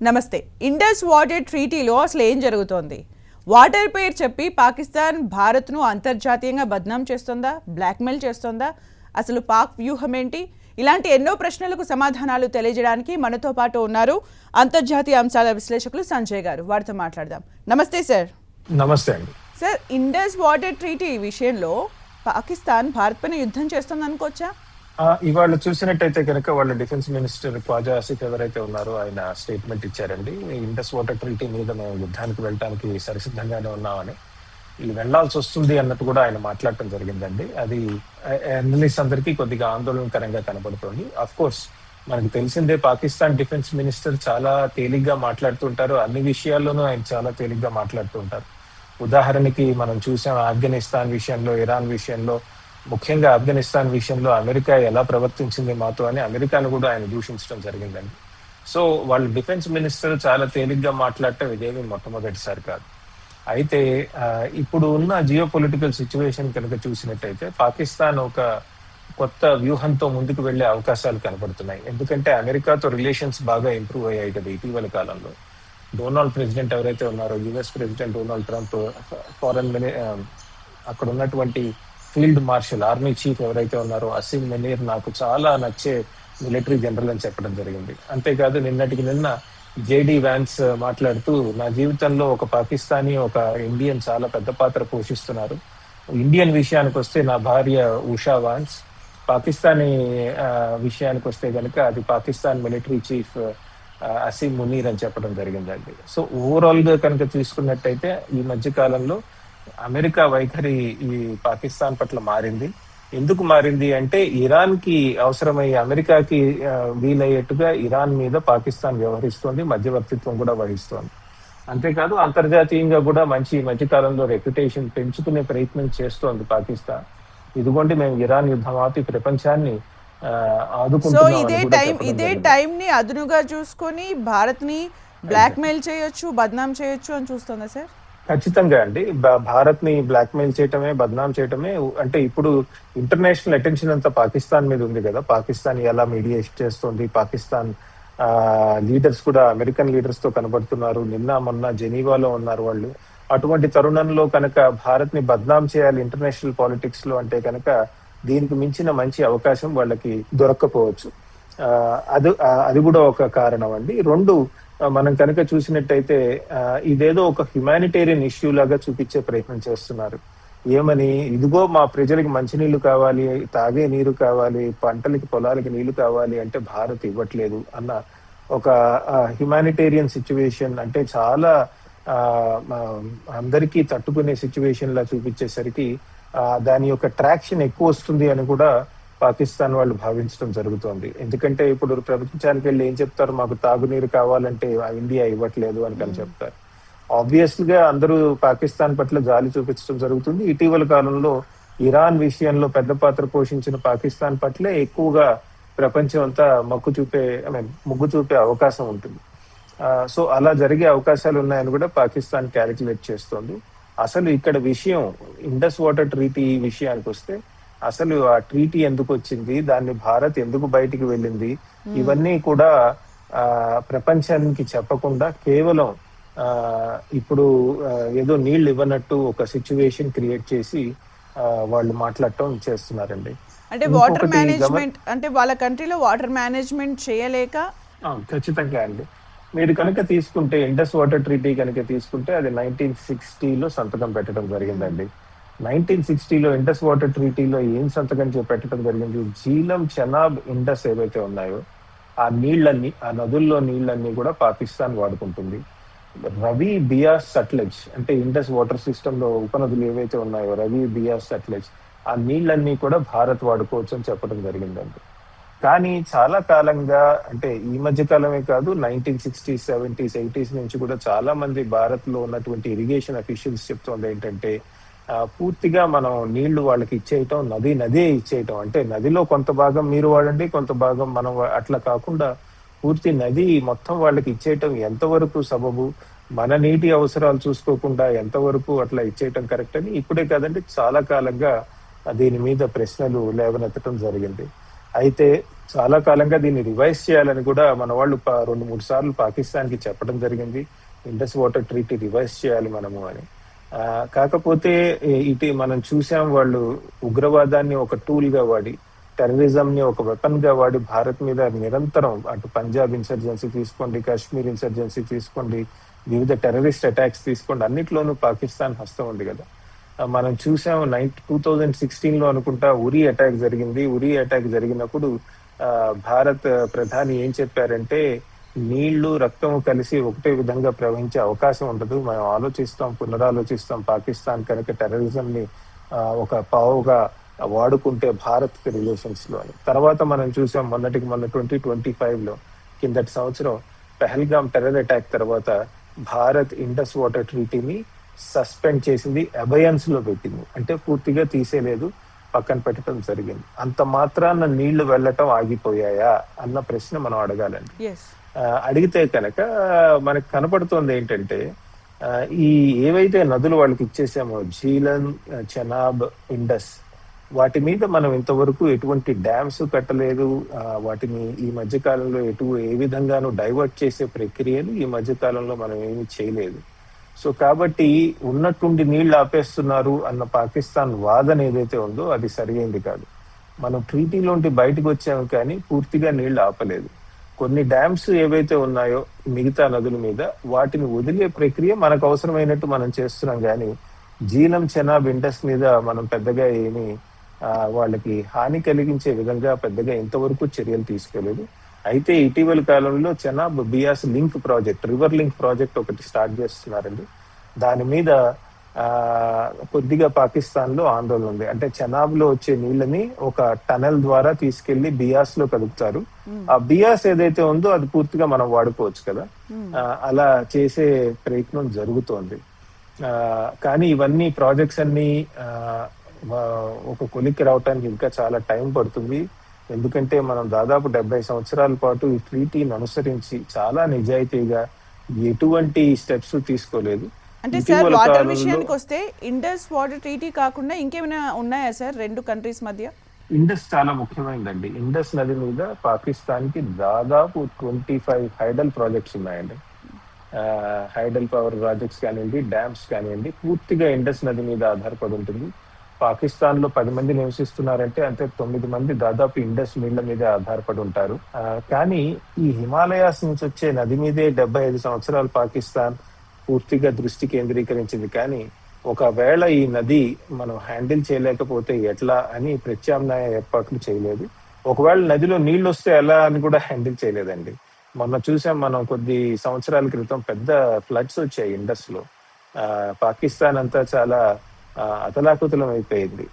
నమస్తే. Indus water ట్రీటీలో అసలు ఏం జరుగుతోంది? వాటర్ పేరు చెప్పి పాకిస్తాన్ భారత్ను అంతర్జాతీయంగా బద్నాం చేస్తుందా, బ్లాక్మెయిల్ చేస్తుందా? అసలు పాక్ వ్యూహం ఏంటి? ఇలాంటి ఎన్నో ప్రశ్నలకు సమాధానాలు తెలియజేయడానికి మనతో పాటు ఉన్నారు అంతర్జాతీయ అంశాల విశ్లేషకులు సంజయ్ గారు. వారితో మాట్లాడదాం. నమస్తే సార్. నమస్తే అండి. సార్, ఇండస్ వాటర్ ట్రీటీ విషయంలో పాకిస్తాన్ భారత్ పైన యుద్ధం చేస్తుంది అనుకోవచ్చా? ఇవాళ చూసినట్టయితే కనుక వాళ్ళ డిఫెన్స్ మినిస్టర్ ఖ్వాజా ఆసిఫ్ ఎవరైతే ఉన్నారో ఆయన స్టేట్మెంట్ ఇచ్చారండి. ఇండస్ వాటర్ ట్రీటీ మీద మేము యుద్ధానికి వెళ్ళడానికి సరిసిద్ధంగానే ఉన్నామని, వీళ్ళు వెళ్లాల్సి వస్తుంది అన్నట్టు కూడా ఆయన మాట్లాడటం జరిగిందండి. అది అనలిస్ట్ అందరికీ కొద్దిగా ఆందోళనకరంగా కనబడుతోంది. అఫ్ కోర్స్ మనకు తెలిసిందే, పాకిస్తాన్ డిఫెన్స్ మినిస్టర్ చాలా తేలిగ్గా మాట్లాడుతుంటారు. అన్ని విషయాల్లోనూ ఆయన చాలా తేలిగ్గా మాట్లాడుతూ ఉంటారు. ఉదాహరణకి మనం చూసాం, ఆఫ్ఘనిస్తాన్ విషయంలో, ఇరాన్ విషయంలో, ముఖ్యంగా ఆఫ్ఘనిస్తాన్ విషయంలో అమెరికా ఎలా ప్రవర్తించింది మాతో అని అమెరికాను కూడా ఆయన దూషించడం జరిగిందండి. సో వాళ్ళ డిఫెన్స్ మినిస్టర్ చాలా తేలిగ్గా మాట్లాడటం ఇదేమి మొట్టమొదటిసారి కాదు. అయితే ఇప్పుడు ఉన్న జియో పొలిటికల్ సిచ్యువేషన్ కనుక చూసినట్టయితే పాకిస్తాన్ ఒక కొత్త వ్యూహంతో ముందుకు వెళ్లే అవకాశాలు కనబడుతున్నాయి. ఎందుకంటే అమెరికాతో రిలేషన్స్ బాగా ఇంప్రూవ్ అయ్యాయి కదా ఇటీవల కాలంలో. డొనాల్డ్ ప్రెసిడెంట్ ఎవరైతే ఉన్నారో, యుఎస్ ప్రెసిడెంట్ డొనాల్డ్ ట్రంప్, అక్కడ ఉన్నటువంటి ఫీల్డ్ మార్షల్, ఆర్మీ చీఫ్ ఎవరైతే ఉన్నారో అసీం మునీర్ నాకు చాలా నచ్చే మిలిటరీ జనరల్ అని చెప్పడం జరిగింది. అంతేకాదు నిన్నటికి నిన్న జేడి వ్యాన్స్ మాట్లాడుతూ, నా జీవితంలో ఒక పాకిస్తానీ, ఒక ఇండియన్ చాలా పెద్ద పాత్ర పోషిస్తున్నారు. ఇండియన్ విషయానికి వస్తే నా భార్య ఉషా వాన్స్, పాకిస్తానీ విషయానికి వస్తే కనుక అది పాకిస్తాన్ మిలిటరీ చీఫ్ అసీం మునీర్ అని చెప్పడం జరిగిందండి. సో ఓవరాల్ గా కనుక తీసుకున్నట్టయితే ఈ మధ్య కాలంలో అమెరికా వైఖరి ఈ పాకిస్తాన్ పట్ల మారింది. ఎందుకు మారింది అంటే, ఇరాన్ కి అవసరమై అమెరికాకి వీలయ్యేట్టుగా ఇరాన్ మీద పాకిస్తాన్ వ్యవహరిస్తోంది, మధ్యవర్తిత్వం కూడా వహిస్తోంది. అంతేకాదు అంతర్జాతీయంగా కూడా మంచి మధ్యకాలంలో రెప్యుటేషన్ పెంచుకునే ప్రయత్నం చేస్తోంది పాకిస్తాన్. ఇదిగోండి మేము ఇరాన్ యుద్ధం ఆపి ప్రపంచాన్ని ఆదుకుంటున్నాం. ఇదే టైం ని అదునుగా చూసుకొని భారత్ ని బ్లాక్మెయిల్ చేయొచ్చు, బద్నాం చేయొచ్చు అని చూస్తుందా సార్? ఖచ్చితంగా అండి. భారత్ ని బ్లాక్మెయిల్ చేయటమే, బద్నాం చేయటమే. అంటే ఇప్పుడు ఇంటర్నేషనల్ అటెన్షన్ అంతా పాకిస్తాన్ మీద ఉంది కదా. పాకిస్తాన్ ఎలా మీడియేట్ చేస్తుంది, పాకిస్తాన్ లీడర్స్ కూడా అమెరికన్ లీడర్స్ తో కనబడుతున్నారు. నిన్న మొన్న జెనీవాలో ఉన్నారు వాళ్ళు. అటువంటి తరుణంలో కనుక భారత్ ని బద్నాం చేయాలి ఇంటర్నేషనల్ పాలిటిక్స్ లో అంటే కనుక దీనికి మించిన మంచి అవకాశం వాళ్ళకి దొరక్కపోవచ్చు. అది కూడా ఒక కారణం అండి. రెండు, మనం కనుక చూసినట్టయితే ఇదేదో ఒక హ్యుమానిటేరియన్ ఇష్యూ లాగా చూపించే ప్రయత్నం చేస్తున్నారు. ఏమని, ఇదిగో మా ప్రజలకి మంచినీళ్లు కావాలి, తాగే నీరు కావాలి, పంటలకి పొలాలకి నీళ్లు కావాలి అంటే భారత్ ఇవ్వట్లేదు అన్న ఒక హ్యుమానిటేరియన్ సిచ్యువేషన్, అంటే చాలా అందరికీ తట్టుకునే సిచ్యువేషన్ లా చూపించేసరికి దాని యొక్క ట్రాక్షన్ ఎక్కువ వస్తుంది అని కూడా పాకిస్తాన్ వాళ్ళు భావించడం జరుగుతోంది. ఎందుకంటే ఇప్పుడు ప్రపంచానికి వెళ్ళి ఏం చెప్తారు, మాకు తాగునీరు కావాలంటే ఇండియా ఇవ్వట్లేదు అని చెప్తారు. ఆబ్వియస్ గా అందరూ పాకిస్తాన్ పట్ల జాలి చూపించడం జరుగుతుంది. ఇటీవల కాలంలో ఇరాన్ విషయంలో పెద్ద పాత్ర పోషించిన పాకిస్తాన్ పట్లే ఎక్కువగా ప్రపంచం అంతా మొగ్గు చూపే అవకాశం ఉంటుంది. సో అలా జరిగే అవకాశాలు ఉన్నాయని కూడా పాకిస్తాన్ క్యాలిక్యులేట్ చేస్తోంది. అసలు ఇక్కడ విషయం ఇండస్ వాటర్ ట్రీటీ విషయానికి వస్తే, అసలు ఆ ట్రీటీ ఎందుకు వచ్చింది, దాన్ని భారత్ ఎందుకు బయటికి వెళ్ళింది, ఇవన్నీ కూడా ప్రపంచానికి చెప్పకుండా కేవలం ఇప్పుడు ఏదో నీళ్లు ఇవ్వనట్టు ఒక సిచ్యువేషన్ క్రియేట్ చేసి వాళ్ళు మాట్లాడటం చేస్తున్నారండి. అంటే వాటర్ మేనేజ్మెంట్, అంటే వాళ్ళ కంట్రీలో వాటర్ మేనేజ్మెంట్ చేయలేక. ఖచ్చితంగా అండి. మీరు కనుక తీసుకుంటే ఇండస్ వాటర్ ట్రీటీ కనుక తీసుకుంటే అది 1960లో సంతకం పెట్టడం జరిగిందండి. 1960లో ఇండస్ వాటర్ ట్రీటీలో ఏం సంతకం పెట్టడం జరిగింది, జీలం, చెనాబ్, ఇండస్ ఏవైతే ఉన్నాయో ఆ నీళ్లన్నీ, ఆ నదుల్లో నీళ్లన్నీ కూడా పాకిస్తాన్ వాడుకుంటుంది. రవి, బియాస్, సట్లెజ్ అంటే ఇండస్ వాటర్ సిస్టమ్ లో ఉపనదులు ఏవైతే ఉన్నాయో రవి, బియాస్, సట్లెజ్, ఆ నీళ్లన్నీ కూడా భారత్ వాడుకోవచ్చు అని చెప్పడం జరిగిందండి. కానీ చాలా కాలంగా, అంటే ఈ మధ్య కాలమే కాదు, 1960s, 70s, 80s నుంచి కూడా చాలా మంది భారత్ లో ఉన్నటువంటి ఇరిగేషన్ అఫీషియల్స్ చెప్తోంది ఏంటంటే, పూర్తిగా మనం నీళ్లు వాళ్ళకి ఇచ్చేయటం, నదే ఇచ్చేయటం, అంటే నదిలో కొంత భాగం మీరు వాడండి, కొంత భాగం మనం, అట్లా కాకుండా పూర్తి నది మొత్తం వాళ్ళకి ఇచ్చేయటం ఎంతవరకు సబబు, మన నీటి అవసరాలు చూసుకోకుండా ఎంతవరకు అట్లా ఇచ్చేయటం కరెక్ట్ అని ఇప్పుడే కాదండి చాలా కాలంగా దీని మీద ప్రశ్నలు లేవనెత్తడం జరిగింది. అయితే చాలా కాలంగా దీన్ని రివైజ్ చేయాలని కూడా మన వాళ్ళు 2-3 సార్లు పాకిస్తాన్కి చెప్పడం జరిగింది. ఇండస్ వాటర్ ట్రీటీ రివైజ్ చేయాలి మనము అని. కాకపోతే ఇటు మనం చూసాం, వాళ్ళు ఉగ్రవాదాన్ని ఒక టూల్ గా వాడి, టెర్రరిజం ని ఒక వెపన్ గా వాడి భారత్ మీద నిరంతరం, అటు పంజాబ్ ఇన్సర్జెన్సీ తీసుకోండి, కాశ్మీర్ ఇన్సర్జెన్సీ తీసుకోండి, వివిధ టెర్రరిస్ట్ అటాక్స్ తీసుకోండి, అన్నిట్లోనూ పాకిస్తాన్ హస్తం ఉంది కదా. మనం చూసాం 2016లో అనుకుంటా ఉరీ అటాక్ జరిగింది. ఉరీ అటాక్ జరిగినప్పుడు భారత్ ప్రధాని ఏం చెప్పారంటే, నీళ్లు రక్తము కలిసి ఒకటే విధంగా ప్రవహించే అవకాశం ఉండదు, మనం ఆలోచిస్తాం, పునరాలోచిస్తాం, పాకిస్తాన్ కనుక టెర్రరిజం ని ఒక పావుగా వాడుకుంటే భారత్ కి రిలేషన్స్ లో అని. తర్వాత మనం చూసాం మొన్న 2025లో, కిందటి సంవత్సరం పెహల్గాం టెర్రర్ అటాక్ తర్వాత భారత్ ఇండస్ వాటర్ ట్రీటీని సస్పెండ్ చేసింది, అబయన్స్ లో పెట్టింది, అంటే పూర్తిగా తీసేయలేదు, పక్కన పెట్టడం జరిగింది. అంత మాత్రాన నీళ్లు వెళ్ళటం ఆగిపోయాయా అన్న ప్రశ్న మనం అడగాలండి. అడిగితే కనుక మనకు కనపడుతోంది ఏంటంటే, ఈ ఏవైతే నదులు వాళ్ళకి ఇచ్చేసామో, జీలన్, చెనాబ్, ఇండస్, వాటి మీద మనం ఇంతవరకు ఎటువంటి డ్యామ్స్ కట్టలేదు. వాటిని ఈ మధ్య కాలంలో ఏ విధంగానూ డైవర్ట్ చేసే ప్రక్రియను ఈ మధ్య కాలంలో మనం ఏమీ చేయలేదు. సో కాబట్టి ఉన్నట్టుండి నీళ్లు ఆపేస్తున్నారు అన్న పాకిస్తాన్ వాదన ఏదైతే ఉందో అది సరైనది కాదు. మనం ట్రీటీలోంటి బయటకు వచ్చాము కానీ పూర్తిగా నీళ్లు ఆపలేదు. కొన్ని డ్యామ్స్ ఏవైతే ఉన్నాయో మిగతా నదుల మీద, వాటిని వదిలే ప్రక్రియ మనకు అవసరమైనట్టు మనం చేస్తున్నాం కానీ జీలం, చెనాబ్, ఇండస్ మీద మనం పెద్దగా ఏమి వాళ్ళకి హాని కలిగించే విధంగా పెద్దగా ఇంతవరకు చర్యలు తీసుకోలేదు. అయితే ఇటీవల కాలంలో Chenab Beas link project, river link project ఒకటి స్టార్ట్ చేస్తున్నారండి. దాని మీద కొద్దిగా పాకిస్తాన్ లో ఆందోళన ఉంది. అంటే చెనాబ్ లో వచ్చే నీళ్ళని ఒక టనల్ ద్వారా తీసుకెళ్లి బియాస్ లో కలుపుతారు. ఆ బియాస్ ఏదైతే ఉందో అది పూర్తిగా మనం వాడుకోవచ్చు కదా, అలా చేసే ప్రయత్నం జరుగుతోంది. కానీ ఇవన్నీ ప్రాజెక్ట్స్ అన్ని ఒక కొలిక్కి రావటానికి ఇంకా చాలా టైం పడుతుంది. ఎందుకంటే మనం దాదాపు 70 సంవత్సరాల పాటు ఈ ట్రీటీని అనుసరించి చాలా నిజాయితీగా ఎటువంటి స్టెప్స్ తీసుకోలేదు. అంటే సార్, వాటర్ విషయానికి వస్తే ఇండస్ వాటర్ ట్రీటీ కాకుండా ఇంకేమైనా ఉన్నాయా సార్ రెండు కంట్రీస్ మధ్య? ఇండస్ చాలా ముఖ్యమైనదండి. ఇండస్ నది మీద పాకిస్తాన్ కి దాదాపు 25 హైడల్ ప్రాజెక్ట్స్ ఉన్నాయండి. హైడల్ పవర్ ప్రాజెక్ట్స్ కానివ్వండి, డ్యామ్స్ కానివ్వండి, పూర్తిగా ఇండస్ నది మీద ఆధారపడి ఉంటుంది. పాకిస్తాన్ లో 10 మంది నివసిస్తున్నారంటే అంతే 9 మంది దాదాపు ఇండస్ నీళ్ల మీదే ఆధారపడి ఉంటారు. కానీ ఈ హిమాలయాస్ నుంచి వచ్చే నది మీదే 75 సంవత్సరాలు పాకిస్తాన్ పూర్తిగా దృష్టి కేంద్రీకరించింది. కానీ ఒకవేళ ఈ నది మనం హ్యాండిల్ చేయలేకపోతే ఎట్లా అని ప్రత్యామ్నాయ ఏర్పాట్లు చేయలేదు. ఒకవేళ నదిలో నీళ్లు వస్తే ఎలా అని కూడా హ్యాండిల్ చేయలేదండి. మొన్న చూసాం మనం, కొద్ది సంవత్సరాల క్రితం పెద్ద ఫ్లడ్స్ వచ్చాయి ఇండస్ లో. పాకిస్తాన్ అంతా చాలా అతలాకుతలం అయిపోయింది.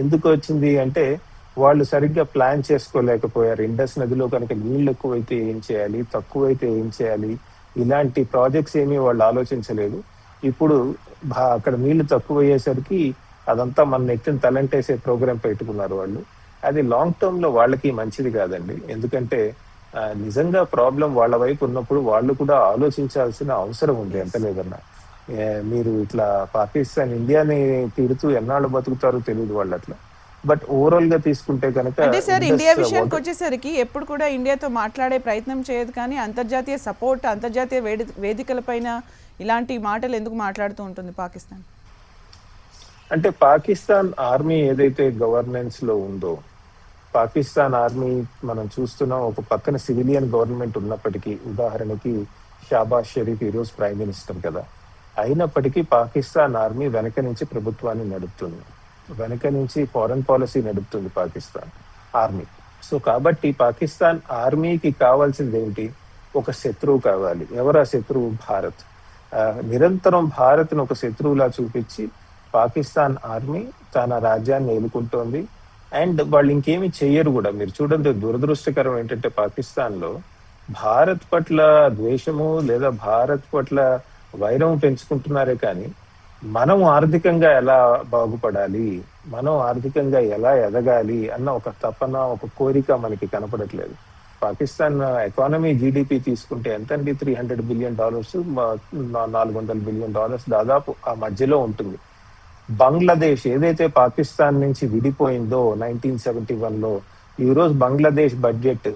ఎందుకు వచ్చింది అంటే, వాళ్ళు సరిగ్గా ప్లాన్ చేసుకోలేకపోయారు. ఇండస్ నదిలో కనుక నీళ్లు ఎక్కువైతే ఏం చేయాలి, తక్కువైతే ఏం చేయాలి, ఇలాంటి ప్రాజెక్ట్స్ ఏమీ వాళ్ళు ఆలోచించలేదు. ఇప్పుడు అక్కడ నీళ్లు తక్కువ అయ్యేసరికి అదంతా మన ఎత్తిన తలంటేసే ప్రోగ్రాం పెట్టుకున్నారు వాళ్ళు. అది లాంగ్ టర్మ్ లో వాళ్ళకి మంచిది కాదండి. ఎందుకంటే నిజంగా ప్రాబ్లం వాళ్ళ వైపు ఉన్నప్పుడు వాళ్ళు కూడా ఆలోచించాల్సిన అవసరం ఉంది, ఎంత లేదన్నా. మీరు ఇట్లా పాకిస్తాన్ ఇండియాని తిడుతూ ఎన్నాళ్ళు బతుకుతారో తెలియదు వాళ్ళు అట్లా. బట్ ఓవరాల్ గా తీసుకుంటే కనుక, అంటే సార్ ఇండియా విషయానికి వచ్చేసరికి ఎప్పుడు కూడా ఇండియాతో మాట్లాడే ప్రయత్నం చేయదు, కానీ అంతర్జాతీయ సపోర్ట్, అంతర్జాతీయ వేదికలపైన ఇలాంటి మాటలు ఎందుకు మాట్లాడుతూ ఉంటుంది పాకిస్తాన్? అంటే పాకిస్తాన్ ఆర్మీ ఏదైతే గవర్నెన్స్ లో ఉందో, పాకిస్తాన్ ఆర్మీ మనం చూస్తున్నాం, ఒక పక్కన సివిలియన్ గవర్నమెంట్ ఉన్నప్పటికీ, ఉదాహరణకి షాబాజ్ షరీఫ్ ఈరోజు ప్రైమ్ మినిస్టర్ కదా, అయినప్పటికీ పాకిస్తాన్ ఆర్మీ వెనక నుంచి ప్రభుత్వాన్ని నడుపుతుంది, వెనక నుంచి ఫారెన్ పాలసీ నడుపుతుంది పాకిస్తాన్ ఆర్మీ. సో కాబట్టి పాకిస్తాన్ ఆర్మీకి కావాల్సింది ఏంటి? ఒక శత్రువు కావాలి. ఎవరా శత్రువు? భారత్. నిరంతరం భారత్ను ఒక శత్రువులా చూపించి పాకిస్తాన్ ఆర్మీ తన రాజ్యాన్ని ఎదుర్కొంటోంది. అండ్ వాళ్ళు ఇంకేమి చెయ్యరు కూడా. మీరు చూడండి, దురదృష్టకరం ఏంటంటే పాకిస్తాన్ లో భారత్ పట్ల ద్వేషము లేదా భారత్ పట్ల వైరం పెంచుకుంటున్నారే కానీ మనం ఆర్థికంగా ఎలా బాగుపడాలి, మనం ఆర్థికంగా ఎలా ఎదగాలి అన్న ఒక తపన, ఒక కోరిక మనకి కనపడట్లేదు. పాకిస్తాన్ ఎకానమీ జీడిపి తీసుకుంటే ఎంతండి? $300 బిలియన్, $400 బిలియన్ దాదాపు ఆ మధ్యలో ఉంటుంది. బంగ్లాదేశ్ ఏదైతే పాకిస్తాన్ నుంచి విడిపోయిందో 1971లో, ఈ రోజు బంగ్లాదేశ్ బడ్జెట్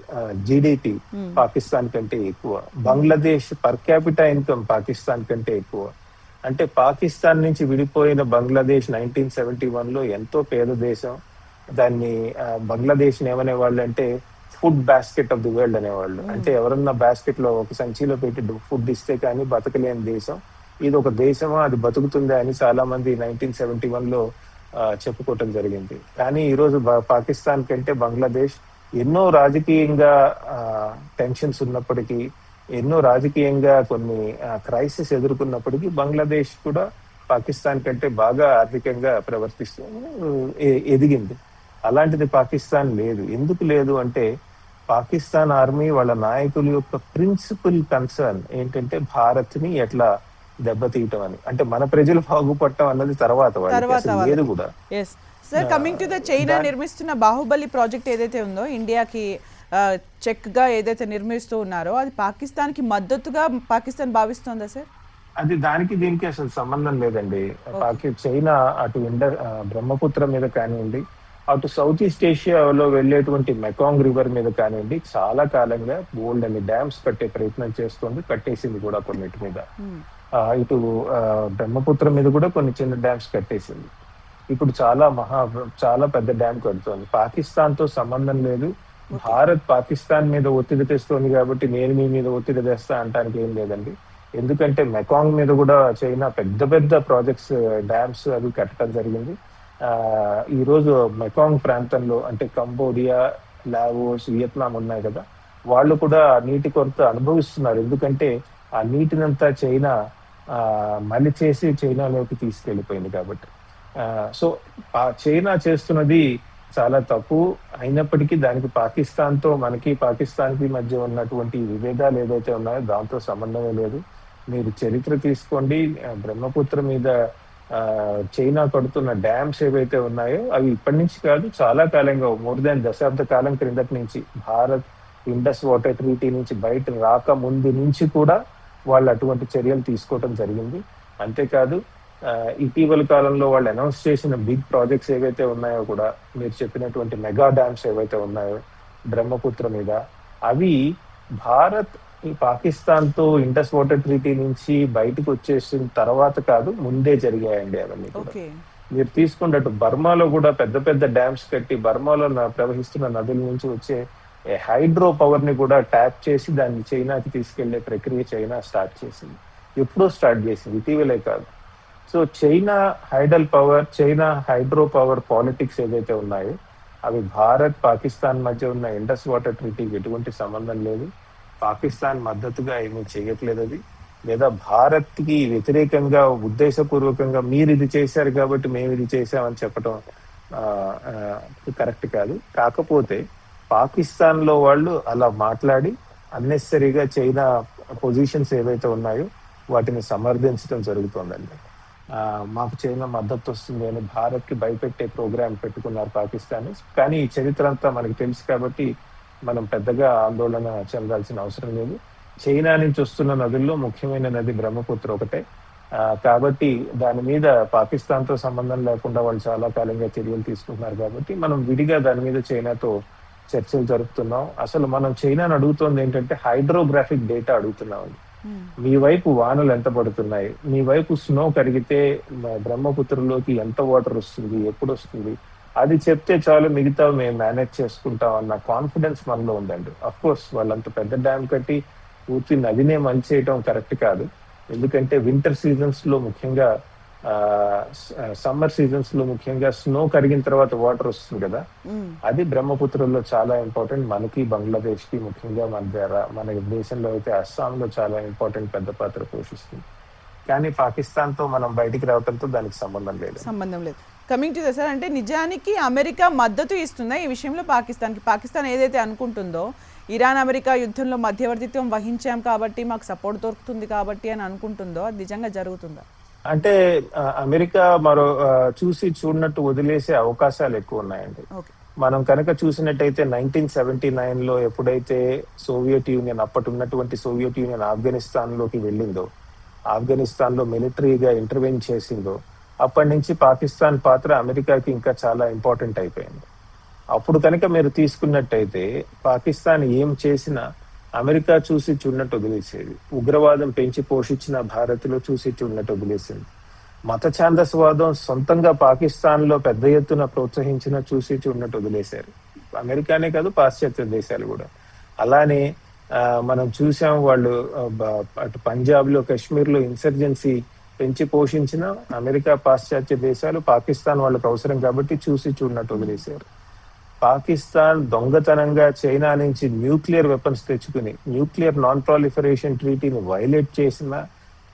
జిడిపి పాకిస్తాన్ కంటే ఎక్కువ, Bangladesh per capital income Pakistan కంటే ఎక్కువ. అంటే పాకిస్తాన్ నుంచి విడిపోయిన బంగ్లాదేశ్ 1971లో ఎంతో పేద దేశం. దాన్ని బంగ్లాదేశ్ ఏమనే వాళ్ళు అంటే food basket of the world అనేవాళ్ళు. అంటే ఎవరన్నా బాస్కెట్ లో ఒక సంచిలో పెట్టి ఫుడ్ ఇస్తే కానీ బతకలేని దేశం. ఇది ఒక దేశమా, అది బతుకుతుందా అని చాలా మంది 1971లో చెప్పుకోవటం జరిగింది. కానీ ఈ రోజు పాకిస్తాన్ కంటే బంగ్లాదేశ్ ఎన్నో రాజకీయంగా టెన్షన్స్ ఉన్నప్పటికీ, ఎన్నో రాజకీయంగా కొన్ని క్రైసిస్ ఎదుర్కొన్నప్పటికీ బంగ్లాదేశ్ కూడా పాకిస్తాన్ కంటే బాగా ఆర్థికంగా ప్రవర్తిస్తూ ఎదిగింది. అలాంటిది పాకిస్తాన్ లేదు. ఎందుకు లేదు అంటే పాకిస్తాన్ ఆర్మీ వాళ్ళ నాయకుల యొక్క ప్రిన్సిపల్ కన్సర్న్ ఏంటంటే భారత్ ని ఎట్లా దెబ్బతీయటం అని. అంటే మన ప్రజలు బాగుపడటం అన్నది తర్వాత లేదు కూడా. Sir, coming to the China నిర్మిస్తున్న బాహుబలి ప్రాజెక్ట్ ఏదైతే ఉందో, ఇండియాకి చెక్ గా ఏదైతే నిర్మిస్తూ ఉన్నారో అది పాకిస్తాన్ కి మద్దతుగా పాకిస్తాన్ భావిస్తోందా సార్? అది దానికి దీనికి అసలు సంబంధం లేదండి. చైనా అటు బ్రహ్మపుత్ర మీద కానివ్వండి, అటు సౌత్ ఈస్ట్ ఏషియాలో వెళ్ళేటువంటి మెకాంగ్ రివర్ మీద కానివ్వండి, చాలా కాలంగా బోల్డ్ అని డ్యామ్స్ కట్టే ప్రయత్నం చేస్తుంది, కట్టేసింది కూడా కొన్నిటి మీద. ఇటు బ్రహ్మపుత్ర మీద కూడా కొన్ని చిన్న డ్యామ్స్ కట్టేసింది. ఇప్పుడు చాలా పెద్ద డ్యామ్ కడుతోంది. పాకిస్తాన్ తో సంబంధం లేదు. భారత్ పాకిస్తాన్ మీద ఒత్తిడి తెస్తోంది కాబట్టి నేను మీ మీద ఒత్తిడి తెస్తా అంటానికి ఏం లేదండి. ఎందుకంటే మెకాంగ్ మీద కూడా చైనా పెద్ద పెద్ద ప్రాజెక్ట్స్, డ్యామ్స్ అవి కట్టడం జరిగింది. ఈ రోజు మెకాంగ్ ప్రాంతంలో అంటే కంబోడియా, లావోస్, వియత్నాం ఉన్నాయి కదా, వాళ్ళు కూడా నీటి కొరత అనుభవిస్తున్నారు. ఎందుకంటే ఆ నీటినంతా చైనా మళ్ళీ చేసి చైనాలోకి తీసుకెళ్లిపోయింది కాబట్టి. సో చైనా చేస్తున్నది చాలా తప్పు అయినప్పటికీ దానికి పాకిస్తాన్ కి మధ్య ఉన్నటువంటి విభేదాలు ఏదైతే ఉన్నాయో దాంతో సంబంధమే లేదు. మీరు చరిత్ర తీసుకోండి, బ్రహ్మపుత్ర మీద చైనా కడుతున్న డ్యామ్స్ ఏవైతే ఉన్నాయో అవి ఇప్పటి నుంచి కాదు, చాలా కాలంగా మోర్ దాన్ దశాబ్ద కాలం క్రిందటి నుంచి భారత్ ఇండస్ వాటర్ ట్రీటీ నుంచి బయట రాక ముందు నుంచి కూడా వాళ్ళు అటువంటి చర్యలు తీసుకోవటం జరిగింది. అంతేకాదు ఇటీవల కాలంలో వాళ్ళు అనౌన్స్ చేసిన బిగ్ ప్రాజెక్ట్స్ ఏవైతే ఉన్నాయో కూడా, మీరు చెప్పినటువంటి మెగా డ్యామ్స్ ఏవైతే ఉన్నాయో బ్రహ్మపుత్ర మీద, అవి భారత్ ఈ పాకిస్తాన్ తో ఇండస్ వాటర్ ట్రీటీ నుంచి బయటకు వచ్చేసిన తర్వాత కాదు, ముందే జరిగాయండి అవన్నీ కూడా. మీరు తీసుకున్నట్టు బర్మాలో కూడా పెద్ద పెద్ద డ్యామ్స్ కట్టి బర్మాలో ప్రవహిస్తున్న నదుల నుంచి వచ్చే హైడ్రో పవర్ ని కూడా ట్యాప్ చేసి దాన్ని చైనాకి తీసుకెళ్లే ప్రక్రియ చైనా స్టార్ట్ చేసింది. ఎప్పుడో స్టార్ట్ చేసింది, ఇటీవలే కాదు. So China hydro power politics ఏదైతే ఉన్నాయో అవి భారత్ పాకిస్తాన్ మధ్య ఉన్న ఇండస్ వాటర్ ట్రీటీకి ఎటువంటి సంబంధం లేదు. పాకిస్తాన్ మద్దతుగా ఏమీ చేయట్లేదు అది, లేదా భారత్ కి వ్యతిరేకంగా ఉద్దేశపూర్వకంగా మీరు ఇది చేశారు కాబట్టి మేము ఇది చేశామని చెప్పడం కరెక్ట్ కాదు. కాకపోతే పాకిస్తాన్ లో వాళ్ళు అలా మాట్లాడి అన్నెసరీగా చైనా పొజిషన్స్ ఏవైతే ఉన్నాయో వాటిని సమర్థించడం జరుగుతోందండి. మాకు చైనా మద్దతు వస్తుంది అని భారత్ కి భయపెట్టే ప్రోగ్రామ్ పెట్టుకున్నారు పాకిస్తాన్. కానీ ఈ చరిత్ర అంతా మనకి తెలుసు కాబట్టి మనం పెద్దగా ఆందోళన చెందాల్సిన అవసరం లేదు. చైనా నుంచి వస్తున్న నదుల్లో ముఖ్యమైన నది బ్రహ్మపుత్ర ఒకటే. కాబట్టి దాని మీద పాకిస్తాన్ తో సంబంధం లేకుండా వాళ్ళు చాలా కాలంగా చర్యలు తీసుకుంటున్నారు కాబట్టి మనం విడిగా దాని మీద చైనాతో చర్చలు జరుపుతున్నాం. అసలు మనం చైనాను అడుగుతోంది ఏంటంటే హైడ్రోగ్రాఫిక్ డేటా అడుగుతున్నాం. మీ వైపు వానలు ఎంత పడుతున్నాయి, మీ వైపు స్నో కరిగితే బ్రహ్మపుత్రలోకి ఎంత వాటర్ వస్తుంది, ఎప్పుడు వస్తుంది, అది చెప్తే చాలు, మిగతా మేము మేనేజ్ చేసుకుంటాం అన్న కాన్ఫిడెన్స్ మనలో ఉందండి. అఫ్ కోర్స్ వాళ్ళంత పెద్ద డ్యామ్ కట్టి పూర్తి నదినే మలిచేయటం కరెక్ట్ కాదు. ఎందుకంటే వింటర్ సీజన్స్ లో ముఖ్యంగా సమ్మర్ సీజన్స్ లో ముఖ్యంగా స్నో కరిగిన తర్వాత వాటర్ వస్తుంది కదా, అది బ్రహ్మపుత్రలో చాలా ఇంపార్టెంట్. మనకి బంగ్లాదేశ్ కి ముఖ్యంగా మన దేశంలో అయితే అస్సాంలో చాలా ఇంపార్టెంట్ పెద్ద పాత్ర పోషిస్తుంది. కానీ పాకిస్తాన్ తో మనం బయటికి రావడంతో దానికి సంబంధం లేదు. కమింగ్ టు సార్, అంటే నిజానికి అమెరికా మద్దతు ఇస్తుందా ఈ విషయంలో పాకిస్తాన్కి? పాకిస్తాన్ ఏదైతే అనుకుంటుందో ఇరాన్ అమెరికా యుద్ధంలో మధ్యవర్తిత్వం వహించాం కాబట్టి మాకు సపోర్ట్ దొరుకుతుంది కాబట్టి అని అనుకుంటుందో, అది నిజంగా జరుగుతుందా? అంటే అమెరికా చూడనట్టు వదిలేసే అవకాశాలు ఎక్కువ ఉన్నాయండి. మనం కనుక చూసినట్టయితే 1979లో ఎప్పుడైతే సోవియట్ యూనియన్, అప్పటి ఉన్నటువంటి సోవియట్ యూనియన్ ఆఫ్ఘనిస్తాన్ లోకి వెళ్ళిందో, ఆఫ్ఘనిస్తాన్ లో మిలిటరీగా ఇంటర్వెన్ చేసిందో, అప్పటి నుంచి పాకిస్తాన్ పాత్ర అమెరికాకి ఇంకా చాలా ఇంపార్టెంట్ అయిపోయింది. అప్పుడు కనుక మీరు తీసుకున్నట్టయితే పాకిస్తాన్ ఏం చేసినా అమెరికా చూసి చూడనట్టు వదిలేసేది. ఉగ్రవాదం పెంచి పోషించిన భారత్లో చూసి చూడనట్టు వదిలేసింది. మత ఛాందసవాదం సొంతంగా పాకిస్తాన్ లో పెద్ద ఎత్తున ప్రోత్సహించిన చూసి చూడనట్టు వదిలేశారు. అమెరికానే కాదు, పాశ్చాత్య దేశాలు కూడా. అలానే మనం చూసాం, వాళ్ళు అటు పంజాబ్ లో, కాశ్మీర్ లో ఇన్సర్జెన్సీ పెంచి పోషించిన అమెరికా, పాశ్చాత్య దేశాలు పాకిస్తాన్ వాళ్ళకు అవసరం కాబట్టి చూసి చూడనట్టు వదిలేశారు. పాకిస్తాన్ దొంగతనంగా చైనా నుంచి న్యూక్లియర్ వెపన్స్ తెచ్చుకుని న్యూక్లియర్ నాన్ ప్రాలిఫరేషన్ ట్రీటీని వైలేట్ చేసిన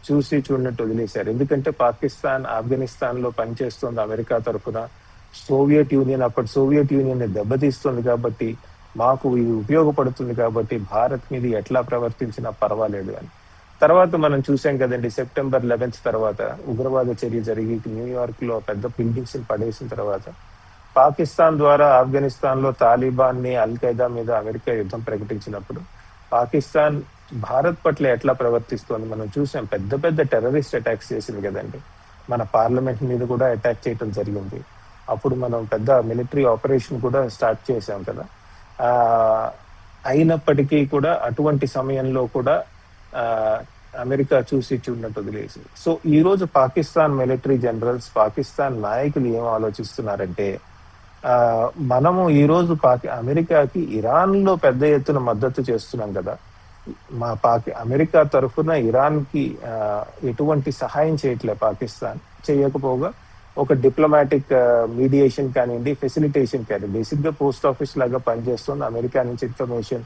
చూసి చూడనట్టు వదిలేశారు. ఎందుకంటే పాకిస్తాన్ ఆఫ్ఘనిస్తాన్ లో పనిచేస్తుంది అమెరికా తరఫున. సోవియట్ యూనియన్, అప్పటి సోవియట్ యూనియన్ ని దెబ్బతీస్తుంది కాబట్టి, మాకు ఇది ఉపయోగపడుతుంది కాబట్టి భారత్ మీద ఎట్లా ప్రవర్తించినా పర్వాలేదు అని. తర్వాత మనం చూసాం కదండి, సెప్టెంబర్ 11 తర్వాత ఉగ్రవాద చర్య జరిగి న్యూయార్క్ లో పెద్ద బిల్డింగ్స్ పడేసిన తర్వాత పాకిస్తాన్ ద్వారా ఆఫ్ఘనిస్తాన్ లో తాలిబాన్ ని, అల్ ఖైదా మీద అమెరికా యుద్ధం ప్రకటించినప్పుడు పాకిస్తాన్ భారత్ పట్ల ఎట్లా ప్రవర్తిస్తోంది మనం చూసాం. పెద్ద పెద్ద టెర్రరిస్ట్ అటాక్స్ చేసింది కదండి. మన పార్లమెంట్ మీద కూడా అటాక్ చేయడం జరిగింది. అప్పుడు మనం పెద్ద మిలిటరీ ఆపరేషన్ కూడా స్టార్ట్ చేసాం కదా. అయినప్పటికీ కూడా అటువంటి సమయంలో కూడా అమెరికా చూసి చూడనట్టు వదిలేసి. సో ఈ రోజు పాకిస్తాన్ మిలిటరీ జనరల్స్, పాకిస్తాన్ నాయకులు ఏం ఆలోచిస్తున్నారంటే, మనము ఈ రోజు అమెరికాకి ఇరాన్ లో పెద్ద ఎత్తున మద్దతు చేస్తున్నాం కదా, అమెరికా తరఫున ఇరాన్ కి ఎటువంటి సహాయం చేయట్లే పాకిస్తాన్. చేయకపోగా ఒక డిప్లొమాటిక్ మీడియేషన్ కానివ్వండి, ఫెసిలిటేషన్ కానివ్వండి, బేసిక్ గా పోస్ట్ ఆఫీస్ లాగా పనిచేస్తుంది. అమెరికా నుంచి ఇన్ఫర్మేషన్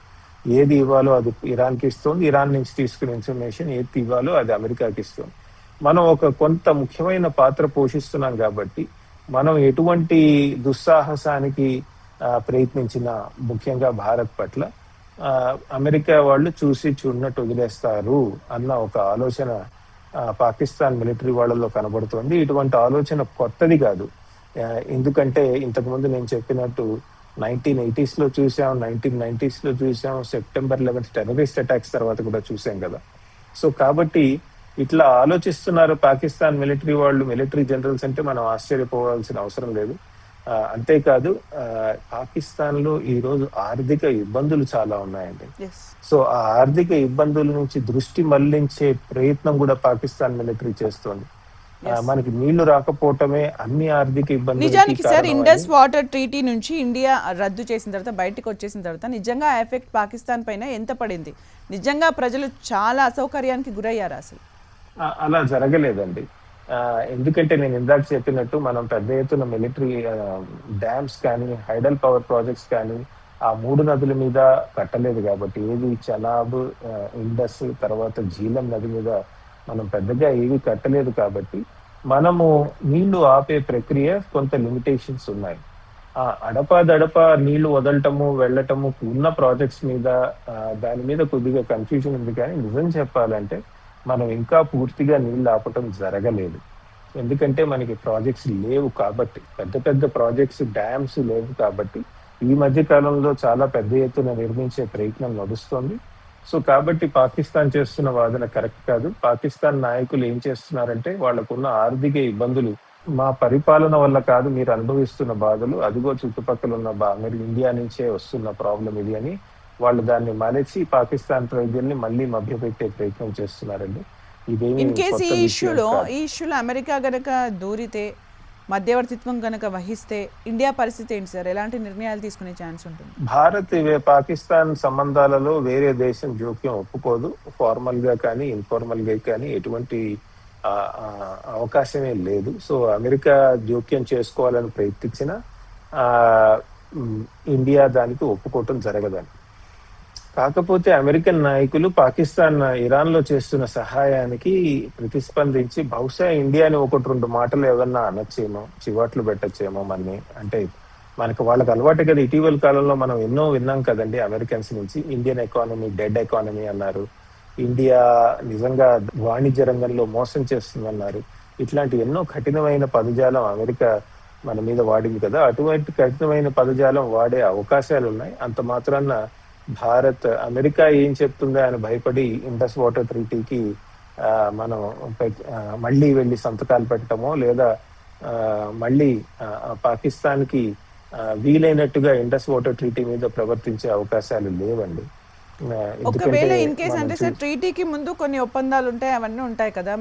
ఏది ఇవ్వాలో అది ఇరాన్ కి ఇస్తుంది, ఇరాన్ నుంచి తీసుకునే ఇన్ఫర్మేషన్ ఏది ఇవ్వాలో అది అమెరికాకి ఇస్తుంది. మనం ఒక కొంత ముఖ్యమైన పాత్ర పోషిస్తున్నాం కాబట్టి మనం ఎటువంటి దుస్సాహసానికి ప్రయత్నించిన, ముఖ్యంగా భారత్ పట్ల అమెరికా వాళ్ళు చూసి చూడనట్టు వదిలేస్తారు అన్న ఒక ఆలోచన పాకిస్తాన్ మిలిటరీ వాళ్ళలో కనబడుతుంది. ఇటువంటి ఆలోచన కొత్తది కాదు. ఎందుకంటే ఇంతకుముందు నేను చెప్పినట్టు 1980s లో చూసాం, 1990s లో చూసాం, సెప్టెంబర్ 11 టెర్రరిస్ట్ అటాక్స్ తర్వాత కూడా చూసాం కదా. సో కాబట్టి ఇట్లా ఆలోచిస్తున్నారు పాకిస్తాన్ మిలిటరీ వాళ్ళు, మిలిటరీ జనరల్స్ అంటే మనం ఆశ్చర్యపోవాల్సిన అవసరం లేదు. అంతేకాదు, పాకిస్తాన్ లో ఈ రోజు ఆర్థిక ఇబ్బందులు చాలా ఉన్నాయండి. సో ఆ ఆర్థిక ఇబ్బందుల నుంచి దృష్టి మళ్లించే ప్రయత్నం కూడా పాకిస్తాన్ మిలిటరీ చేస్తోంది. మనకి నీళ్లు రాకపోవటమే అన్ని ఆర్థిక ఇబ్బందులు. నిజానికి సార్, ఇండస్ వాటర్ ట్రీటీ నుంచి ఇండియా రద్దు చేసిన తర్వాత, బయటకు వచ్చేసిన తర్వాత నిజంగా ఎఫెక్ట్ పాకిస్తాన్ పైన ఎంత పడింది? నిజంగా ప్రజలు చాలా అసౌకర్యానికి గురయ్యారు అసలు? అలా జరగలేదండి. ఎందుకంటే నేను ఇందాక చెప్పినట్టు మనం పెద్ద ఎత్తున మిలిటరీ డ్యామ్స్ కానీ, హైడల్ పవర్ ప్రాజెక్ట్స్ కానీ ఆ 3 నదుల మీద కట్టలేదు కాబట్టి, ఏది చనాబ్, ఇండస్, తర్వాత జీలం నది మీద మనం పెద్దగా ఏవి కట్టలేదు కాబట్టి మనము నీళ్లు ఆపే ప్రక్రియ కొంత లిమిటేషన్స్ ఉన్నాయి. అడపా నీళ్లు వదలటము, వెళ్ళటము ఉన్న ప్రాజెక్ట్స్ మీద దాని మీద కొద్దిగా కన్ఫ్యూజన్ ఉంది. కానీ నిజం చెప్పాలంటే మనం ఇంకా పూర్తిగా నీళ్లు ఆపటం జరగలేదు. ఎందుకంటే మనకి ప్రాజెక్ట్స్ లేవు కాబట్టి, పెద్ద ప్రాజెక్ట్స్, డ్యామ్స్ లేవు కాబట్టి ఈ మధ్య కాలంలో చాలా పెద్ద ఎత్తున నిర్మించే ప్రయత్నం నడుస్తోంది. సో కాబట్టి పాకిస్తాన్ చేస్తున్న వాదన కరెక్ట్ కాదు. పాకిస్తాన్ నాయకులు ఏం చేస్తున్నారంటే, వాళ్ళకున్న ఆర్థిక ఇబ్బందులు మా పరిపాలన వల్ల కాదు, మీరు అనుభవిస్తున్న బాధలు అదిగో చుట్టుపక్కల ఉన్న మీరు ఇండియా నుంచే వస్తున్న ప్రాబ్లం ఇది అని వాళ్ళు దాన్ని మలచి పాకిస్తాన్ ప్రజల్ని మళ్ళీ మభ్యపెట్టే ప్రయత్నం చేస్తున్నారండి. ఇన్ కేసు ఈ ఇష్యూలో అమెరికా గనక దూరితే, మధ్యవర్తిత్వం గనక వహిస్తే ఇండియా పరిస్థితి ఏంటి సార్? ఎలాంటి నిర్ణయాలు తీసుకునే ఛాన్స్ ఉంటుంది? భారత్ పాకిస్తాన్ సంబంధాలలో వేరే దేశం జోక్యం ఒప్పుకోదు. ఫార్మల్ గా కానీ, ఇన్ఫార్మల్ గా కానీ ఎటువంటి అవకాశమే లేదు. సో అమెరికా జోక్యం చేసుకోవాలని ప్రయత్నించిన ఇండియా దానికి ఒప్పుకోవటం జరగదని. కాకపోతే అమెరికన్ నాయకులు పాకిస్తాన్ ఇరాన్ లో చేస్తున్న సహాయానికి ప్రతిస్పందించి బహుశా ఇండియాని 1-2 మాటలు ఏమన్నా అనొచ్చేమో, చివాట్లు పెట్టచ్చేమో మన్ని. అంటే మనకు వాళ్ళకి అలవాటు కదా, ఇటీవల కాలంలో మనం ఎన్నో విన్నాం కదండి అమెరికన్స్ నుంచి. ఇండియన్ ఎకానమీ డెడ్ ఎకానమీ అన్నారు, ఇండియా నిజంగా వాణిజ్య రంగంలో మోసం చేస్తుందన్నారు. ఇట్లాంటి ఎన్నో కఠినమైన పదజాలం అమెరికా మన మీద వాడింది కదా. అటువంటి కఠినమైన పదజాలం వాడే అవకాశాలు ఉన్నాయి. అంత మాత్రాన అమెరికా ఏం చెప్తుందో అని భయపడి ఇండస్ వాటర్ ట్రీటీకి మనం మళ్ళీ వెళ్ళి సంతకాలు పెట్టడమో, లేదా మళ్ళీ పాకిస్తాన్ కి వీలైనట్టుగా ఇండస్ వాటర్ ట్రీటీ మీద ప్రవర్తించే అవకాశాలు లేవండి. ఎందుకంటే ఒకవేళ ఇన్ కేస్ మనం అంటే సార్ ట్రీటీకి ముందు కొన్ని ఒప్పందాలు ఉంటాయి, అవన్నీ ఉంటాయి కదా.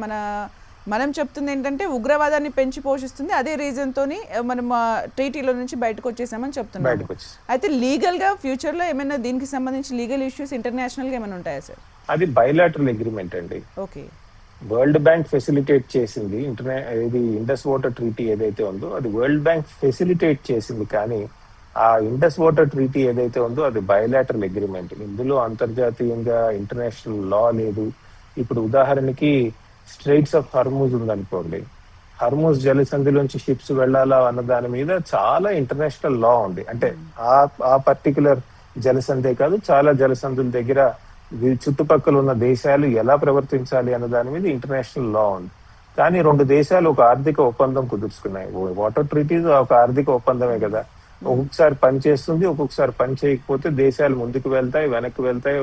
మనం చెప్తుంది ఏంటంటే ఉగ్రవాదాన్ని పెంచి పోషిస్తుంది, అదే రీజన్తోని మనం ట్రీటీలో నుంచి బయటకు వచ్చేసామని చెప్తున్నాము. బయటకు వచ్చి అయితే లీగల్గా ఫ్యూచర్లో ఏమైనా దీనికి సంబంధించి లీగల్ ఇష్యూస్ ఇంటర్నేషనల్గా ఏమైనా ఉంటాయా సార్? అది బైలాటరల్ అగ్రిమెంట్ అండి. ఓకే. వరల్డ్ బ్యాంక్ ఫెసిలిటేట్ చేసింది ఇది ఇండస్ వాటర్ ట్రీటీ ఏదైతే ఉందో అది వరల్డ్ బ్యాంక్ ఫెసిలిటేట్ చేసింది, కానీ ఆ ఇండస్ వాటర్ ట్రీటీ ఏదైతే ఉందో అది బయలాటరల్ అగ్రిమెంట్. ఇందులో అంతర్జాతీయంగా ఇంటర్నేషనల్ లా లేదు. ఇప్పుడు ఉదాహరణకి స్ట్రైట్స్ ఆఫ్ హర్మూజ్ ఉందనుకోండి, హర్మూజ్ జలసంధిలోంచి షిప్స్ వెళ్ళాలా అన్న దాని మీద చాలా ఇంటర్నేషనల్ లా ఉంది. అంటే ఆ పర్టికులర్ జలసంధే కాదు, చాలా జలసంధుల దగ్గర చుట్టుపక్కల ఉన్న దేశాలు ఎలా ప్రవర్తించాలి అన్న దాని మీద ఇంటర్నేషనల్ లా ఉంది. కానీ రెండు దేశాలు ఒక ఆర్థిక ఒప్పందం కుదుర్చుకున్నాయి. వాటర్ ట్రీటీ ఒక ఆర్థిక ఒప్పందమే కదా. ఒక్కొక్కసారి పని చేస్తుంది, ఒక్కొక్కసారి పని చేయకపోతే దేశాలు ముందుకు వెళ్తాయి, వెనక్కి వెళ్తాయి,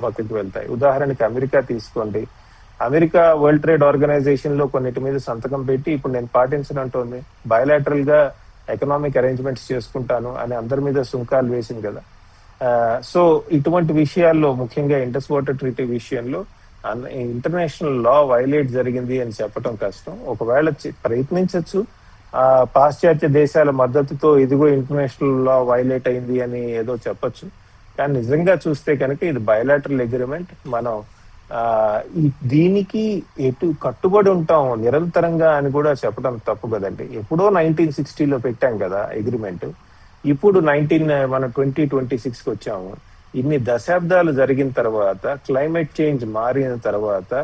పక్కకి వెళ్తాయి. ఉదాహరణకి అమెరికా తీసుకోండి. అమెరికా వరల్డ్ ట్రేడ్ ఆర్గనైజేషన్ లో కొన్నిటి మీద సంతకం పెట్టి ఇప్పుడు నేను పాటించనంటోంది. బయలాటరల్ గా ఎకనామిక్ అరేంజ్మెంట్స్ చేసుకుంటాను అని అందరి మీద సుంకాలు వేసింది కదా. సో ఇటువంటి విషయాల్లో ముఖ్యంగా ఇండస్ వాటర్ ట్రీటీ విషయంలో ఇంటర్నేషనల్ లా వైలేట్ జరిగింది అని చెప్పడం కష్టం. ఒకవేళ ప్రయత్నించవచ్చు, పాశ్చాత్య దేశాల మద్దతుతో ఇదిగో ఇంటర్నేషనల్ లా వైలేట్ అయింది అని ఏదో చెప్పొచ్చు. కానీ నిజంగా చూస్తే కనుక ఇది బయలాటరల్ అగ్రిమెంట్. మనం దీనికి ఎటు కట్టుబడి ఉంటాం నిరంతరంగా అని కూడా చెప్పడం తప్పు కదండి. ఎప్పుడో 1960లో పెట్టాం కదా అగ్రిమెంట్. ఇప్పుడు మన 2026కి వచ్చాము. ఇన్ని దశాబ్దాలు జరిగిన తర్వాత, క్లైమేట్ చేంజ్ మారిన తర్వాత,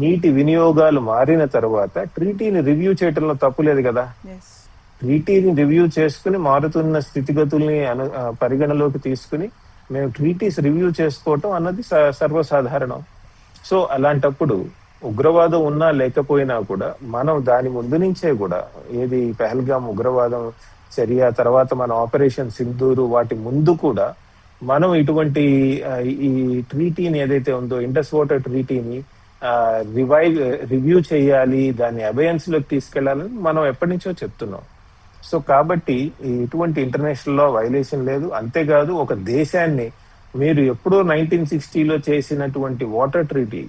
నీటి వినియోగాలు మారిన తర్వాత ట్రీటీని రివ్యూ చేయటంలో తప్పులేదు కదా. ట్రీటీని రివ్యూ చేసుకుని మారుతున్న స్థితిగతుల్ని పరిగణలోకి తీసుకుని మేము ట్రీటీస్ రివ్యూ చేసుకోవటం అన్నది సర్వసాధారణం. సో అలాంటప్పుడు ఉగ్రవాదం ఉన్నా లేకపోయినా కూడా మనం దాని ముందు నుంచే కూడా ఏది పెహల్గాం ఉగ్రవాదం చర్య, తర్వాత మన ఆపరేషన్ సింధూరు, వాటి ముందు కూడా మనం ఇటువంటి ఈ ట్రీటీని ఏదైతే ఉందో ఇండస్ వాటర్ ట్రీటీని రివ్యూ చేయాలి, దాన్ని అబయన్స్ లోకి తీసుకెళ్లాలని మనం ఎప్పటి నుంచో చెప్తున్నాం. సో కాబట్టి ఇటువంటి ఇంటర్నేషనల్ లా వైలేషన్ లేదు. అంతేకాదు ఒక దేశాన్ని మీరు ఎప్పుడో 1960లో చేసినటువంటి వాటర్ ట్రీటీ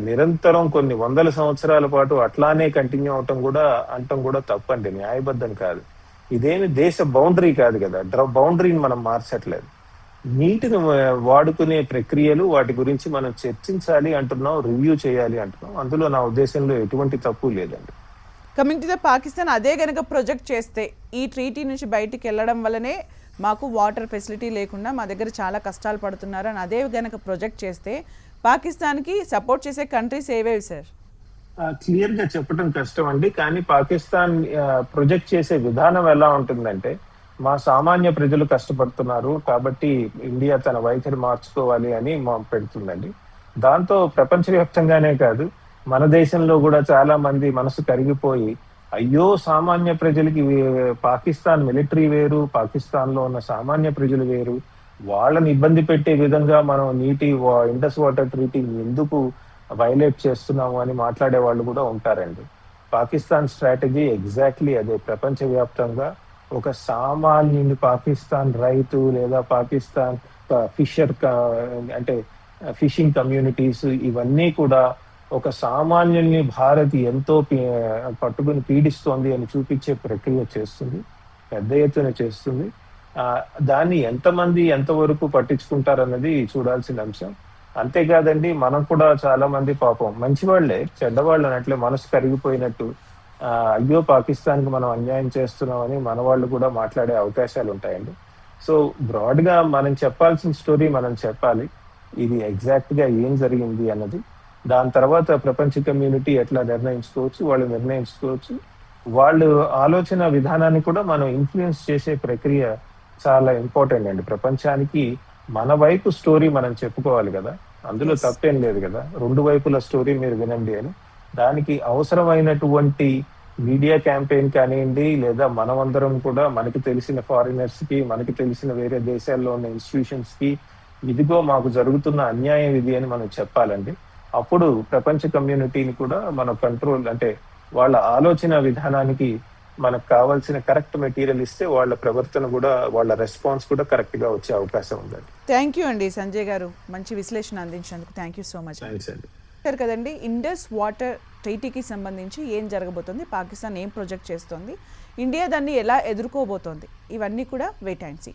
నిరంతరం కొన్ని వందల సంవత్సరాల పాటు అట్లానే కంటిన్యూ అవటం కూడా తప్పండి, న్యాయబద్ధం కాదు. ఇదేమి దేశ బౌండరీ కాదు కదా, బౌండరీని మనం మార్చట్లేదు. నీటిని వాడుకునే ప్రక్రియలు, వాటి గురించి మనం చర్చించాలి అంటున్నాం, రివ్యూ చేయాలి అంటున్నాం. అందులో నా ఉద్దేశంలో ఎటువంటి తప్పు లేదండి. కమింగ్ టు ద పాకిస్తాన్, అదే గనక ప్రొజెక్ట్ చేస్తే ఈ ట్రీటీ నుంచి బయటికి వెళ్ళడం వల్లనే మాకు వాటర్ ఫెసిలిటీ లేకుండా మా దగ్గర చాలా కష్టాలు పడుతున్నారు అని అదే గనక ప్రొజెక్ట్ చేస్తే పాకిస్తాన్కి సపోర్ట్ చేసే కంట్రీస్ ఏవేవి సార్? క్లియర్ గా చెప్పడం కష్టం అండి. కానీ పాకిస్తాన్ ప్రొజెక్ట్ చేసే విధానం ఎలా ఉంటుందంటే, మా సామాన్య ప్రజలు కష్టపడుతున్నారు కాబట్టి ఇండియా తన వైఖరి మార్చుకోవాలి అని పెడుతుందండి. దాంతో ప్రపంచవ్యాప్తంగానే కాదు, మన దేశంలో కూడా చాలా మంది మనసు కరిగిపోయి, అయ్యో సామాన్య ప్రజలకి పాకిస్తాన్ మిలిటరీ వేరు, పాకిస్తాన్ లో ఉన్న సామాన్య ప్రజలు వేరు, వాళ్ళని ఇబ్బంది పెట్టే విధంగా మనం ఇండస్ వాటర్ ట్రీటీని ఎందుకు వైలేట్ చేస్తున్నాము అని మాట్లాడే వాళ్ళు కూడా ఉంటారండి. పాకిస్తాన్ స్ట్రాటజీ ఎగ్జాక్ట్లీ అదే. ప్రపంచవ్యాప్తంగా ఒక సామాన్యుని, పాకిస్తాన్ రైతు లేదా పాకిస్తాన్ అంటే ఫిషింగ్ కమ్యూనిటీస్, ఇవన్నీ కూడా ఒక సామాన్యుల్ని భారత్ ఎంతో పట్టుకుని పీడిస్తోంది అని చూపించే ప్రక్రియ చేస్తుంది, పెద్ద ఎత్తున చేస్తుంది. దాన్ని ఎంతమంది ఎంతవరకు పట్టించుకుంటారన్నది చూడాల్సిన అంశం. అంతేకాదండి, మనం కూడా చాలా మంది పాపం మంచివాళ్లే, చెడ్డవాళ్ళు అన్నట్లే మనసు కరిగిపోయినట్టు అయ్యో పాకిస్తాన్కి మనం అన్యాయం చేస్తున్నామని మన వాళ్ళు కూడా మాట్లాడే అవకాశాలు ఉంటాయండి. సో బ్రాడ్ గా మనం చెప్పాల్సిన స్టోరీ మనం చెప్పాలి, ఇది ఎగ్జాక్ట్ గా ఏం జరిగింది అన్నది. దాని తర్వాత ప్రపంచ కమ్యూనిటీ ఎట్లా నిర్ణయించుకోవచ్చు, వాళ్ళు నిర్ణయించుకోవచ్చు. వాళ్ళు ఆలోచన విధానాన్ని కూడా మనం ఇన్ఫ్లుయెన్స్ చేసే ప్రక్రియ చాలా ఇంపార్టెంట్ అండి. ప్రపంచానికి మన వైపు స్టోరీ మనం చెప్పుకోవాలి కదా, అందులో తప్పేం లేదు కదా. రెండు వైపుల స్టోరీ మీరు వినండి అని. దానికి అవసరమైనటువంటి మీడియా క్యాంపెయిన్ కానివ్వండి, లేదా మనమందరం కూడా మనకి తెలిసిన ఫారినర్స్ కి, మనకి తెలిసిన వేరే దేశాల్లో ఉన్న ఇన్స్టిట్యూషన్స్ కి ఇదిగో మాకు జరుగుతున్న అన్యాయం ఇది అని మనం చెప్పాలండి. అప్పుడు ప్రపంచ కమ్యూనిటీని కూడా మన కంట్రోల్, అంటే వాళ్ళ ఆలోచన విధానానికి మనకు కావాల్సిన కరెక్ట్ మెటీరియల్ ఇస్తే వాళ్ళ ప్రవర్తన కూడా, వాళ్ళ రెస్పాన్స్ కూడా కరెక్ట్ గా వచ్చే అవకాశం ఉందండి. థ్యాంక్ యూ అండి సంజయ్ గారు, మంచి విశ్లేషణ అందించినందుకు thank you so much. Thanks అండి. చెప్పారు కదండి, ఇండస్ వాటర్ ట్రీటీకి సంబంధించి ఏం జరగబోతోంది, పాకిస్తాన్ ఏం ప్రొజెక్ట్ చేస్తోంది, ఇండియా దాన్ని ఎలా ఎదుర్కోబోతోంది, ఇవన్నీ కూడా వెయిట్ అండ్ సీ.